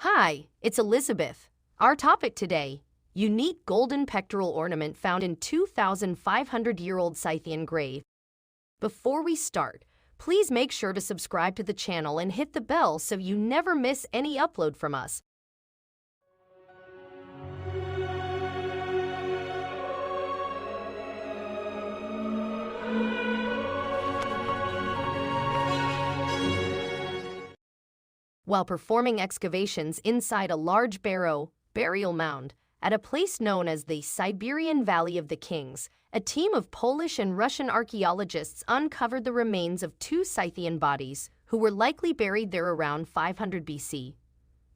Hi, it's Elizabeth. Our topic today, unique golden pectoral ornament found in 2,500-year-old Scythian grave. Before we start, please make sure to subscribe to the channel and hit the bell so you never miss any upload from us. While performing excavations inside a large barrow, burial mound, at a place known as the Siberian Valley of the Kings, a team of Polish and Russian archaeologists uncovered the remains of two Scythian bodies, who were likely buried there around 500 BC.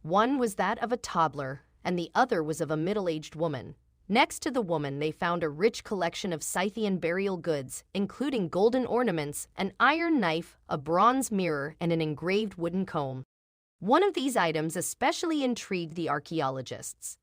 One was that of a toddler, and the other was of a middle-aged woman. Next to the woman, they found a rich collection of Scythian burial goods, including golden ornaments, an iron knife, a bronze mirror, and an engraved wooden comb. One of these items especially intrigued the archaeologists.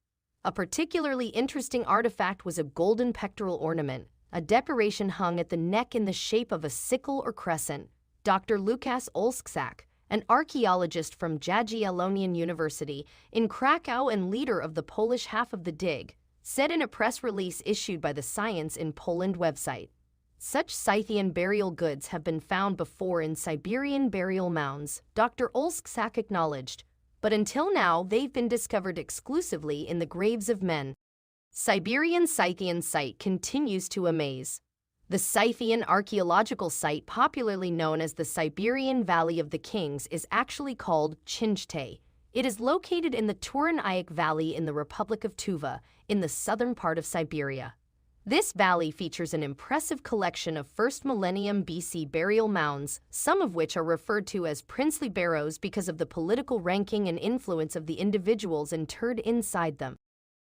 A particularly interesting artifact was a golden pectoral ornament, a decoration hung at the neck in the shape of a sickle or crescent. Dr. Łukasz Olszak, an archaeologist from Jagiellonian University in Krakow and leader of the Polish half of the dig, said in a press release issued by the Science in Poland website, "Such Scythian burial goods have been found before in Siberian burial mounds," Dr. Olszak acknowledged, "but until now they've been discovered exclusively in the graves of men." Siberian Scythian site continues to amaze. The Scythian archaeological site, popularly known as the Siberian Valley of the Kings, is actually called Chinchte. It is located in the Ornament Valley in the Republic of Tuva, in the southern part of Siberia. This valley features an impressive collection of 1st millennium BC burial mounds, some of which are referred to as princely barrows because of the political ranking and influence of the individuals interred inside them.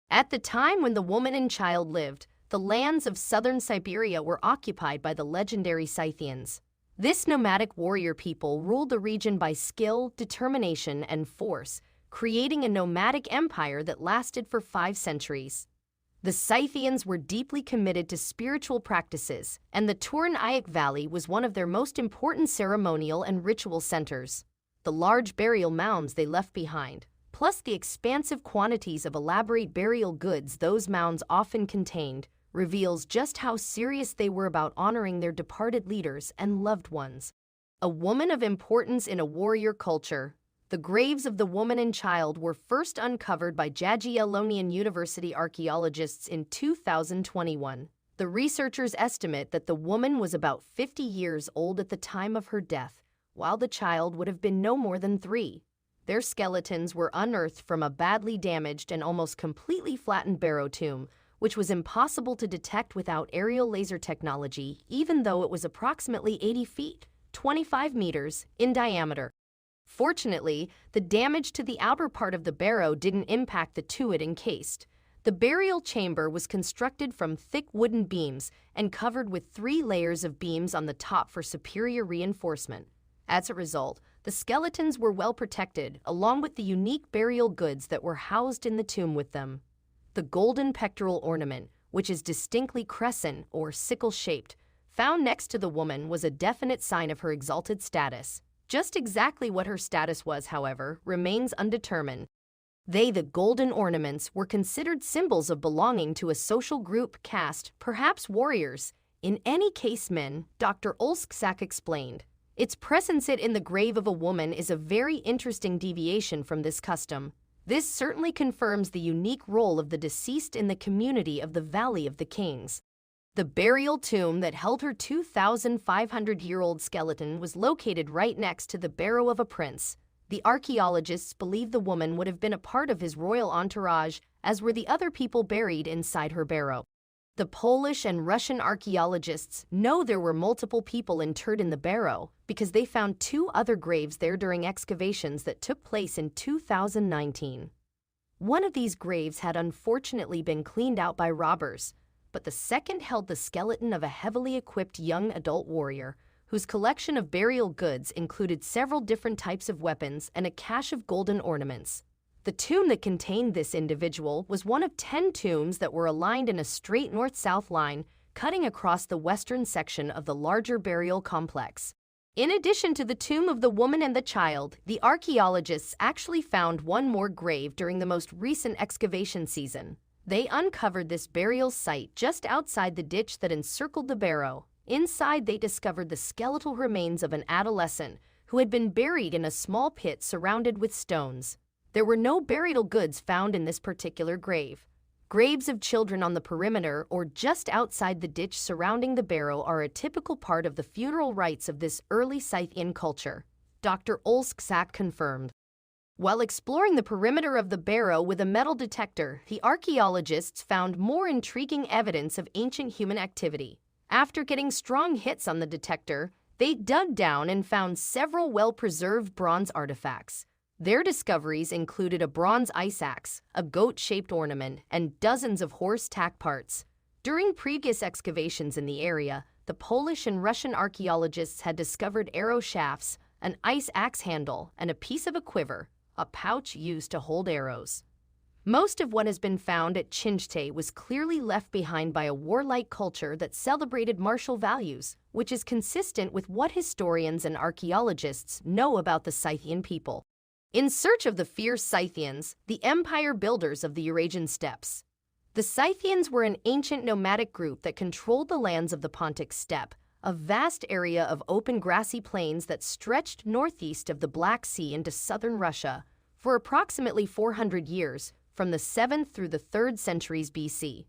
At the time when the woman and child lived, the lands of southern Siberia were occupied by the legendary Scythians. This nomadic warrior people ruled the region by skill, determination, and force, creating a nomadic empire that lasted for 5 centuries. The Scythians were deeply committed to spiritual practices, and the Ornament Valley was one of their most important ceremonial and ritual centers. The large burial mounds they left behind, plus the expansive quantities of elaborate burial goods those mounds often contained, reveals just how serious they were about honoring their departed leaders and loved ones. A woman of importance in a warrior culture. The graves of the woman and child were first uncovered by Jagiellonian University archaeologists in 2021. The researchers estimate that the woman was about 50 years old at the time of her death, while the child would have been no more than 3. Their skeletons were unearthed from a badly damaged and almost completely flattened barrow tomb, which was impossible to detect without aerial laser technology, even though it was approximately 80 feet, 25 meters, in diameter. Fortunately, the damage to the outer part of the barrow didn't impact the tomb it encased. The burial chamber was constructed from thick wooden beams and covered with 3 layers of beams on the top for superior reinforcement. As a result, the skeletons were well protected, along with the unique burial goods that were housed in the tomb with them. The golden pectoral ornament, which is distinctly crescent or sickle-shaped, found next to the woman was a definite sign of her exalted status. Just exactly what her status was, however, remains undetermined. The golden ornaments, were considered symbols of belonging to a social group, caste, perhaps warriors. In any case, men, Dr. Olszak explained. Its presence in the grave of a woman is a very interesting deviation from this custom. This certainly confirms the unique role of the deceased in the community of the Valley of the Kings. The burial tomb that held her 2,500-year-old skeleton was located right next to the barrow of a prince. The archaeologists believe the woman would have been a part of his royal entourage, as were the other people buried inside her barrow. The Polish and Russian archaeologists know there were multiple people interred in the barrow because they found 2 other graves there during excavations that took place in 2019. One of these graves had unfortunately been cleaned out by robbers, but the second held the skeleton of a heavily equipped young adult warrior whose collection of burial goods included several different types of weapons and a cache of golden ornaments. The tomb that contained this individual was one of 10 tombs that were aligned in a straight north-south line, cutting across the western section of the larger burial complex. In addition to the tomb of the woman and the child, the archaeologists actually found one more grave during the most recent excavation season. They uncovered this burial site just outside the ditch that encircled the barrow. Inside, they discovered the skeletal remains of an adolescent who had been buried in a small pit surrounded with stones. There were no burial goods found in this particular grave. Graves of children on the perimeter or just outside the ditch surrounding the barrow are a typical part of the funeral rites of this early Scythian culture, Dr. Olsksak confirmed. While exploring the perimeter of the barrow with a metal detector, the archaeologists found more intriguing evidence of ancient human activity. After getting strong hits on the detector, they dug down and found several well-preserved bronze artifacts. Their discoveries included a bronze ice axe, a goat-shaped ornament, and dozens of horse tack parts. During previous excavations in the area, the Polish and Russian archaeologists had discovered arrow shafts, an ice axe handle, and a piece of a quiver, a pouch used to hold arrows. Most of what has been found at Chinchte was clearly left behind by a warlike culture that celebrated martial values, which is consistent with what historians and archaeologists know about the Scythian people. In search of the fierce Scythians, the empire builders of the Eurasian steppes. The Scythians were an ancient nomadic group that controlled the lands of the Pontic steppe, a vast area of open grassy plains that stretched northeast of the Black Sea into southern Russia for approximately 400 years, from the 7th through the 3rd centuries BC.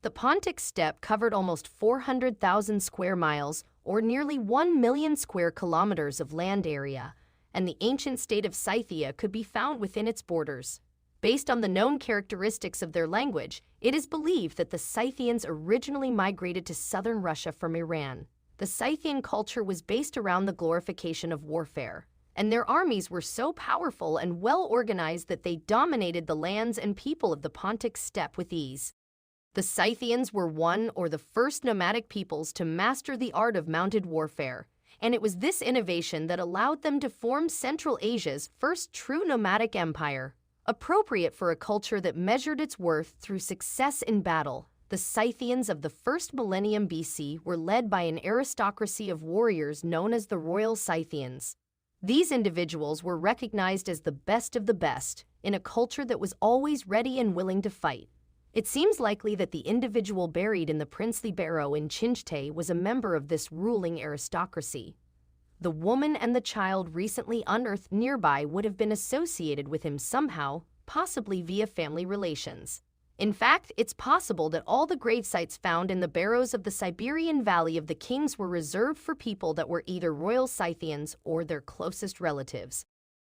The Pontic steppe covered almost 400,000 square miles, or nearly 1 million square kilometers of land area, and the ancient state of Scythia could be found within its borders. Based on the known characteristics of their language, it is believed that the Scythians originally migrated to southern Russia from Iran. The Scythian culture was based around the glorification of warfare, and their armies were so powerful and well-organized that they dominated the lands and people of the Pontic steppe with ease. The Scythians were one or the first nomadic peoples to master the art of mounted warfare, and it was this innovation that allowed them to form Central Asia's first true nomadic empire. Appropriate for a culture that measured its worth through success in battle, the Scythians of the first millennium BC were led by an aristocracy of warriors known as the Royal Scythians. These individuals were recognized as the best of the best in a culture that was always ready and willing to fight. It seems likely that the individual buried in the princely barrow in Chinchte was a member of this ruling aristocracy. The woman and the child recently unearthed nearby would have been associated with him somehow, possibly via family relations. In fact, it's possible that all the gravesites found in the barrows of the Siberian Valley of the Kings were reserved for people that were either royal Scythians or their closest relatives.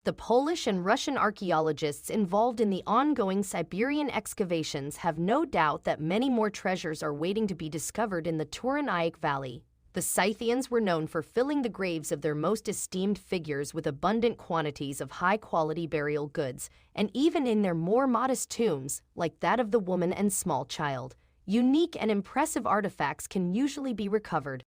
The Polish and Russian archaeologists involved in the ongoing Siberian excavations have no doubt that many more treasures are waiting to be discovered in the Turoniaic Valley. The Scythians were known for filling the graves of their most esteemed figures with abundant quantities of high-quality burial goods, and even in their more modest tombs, like that of the woman and small child, unique and impressive artifacts can usually be recovered.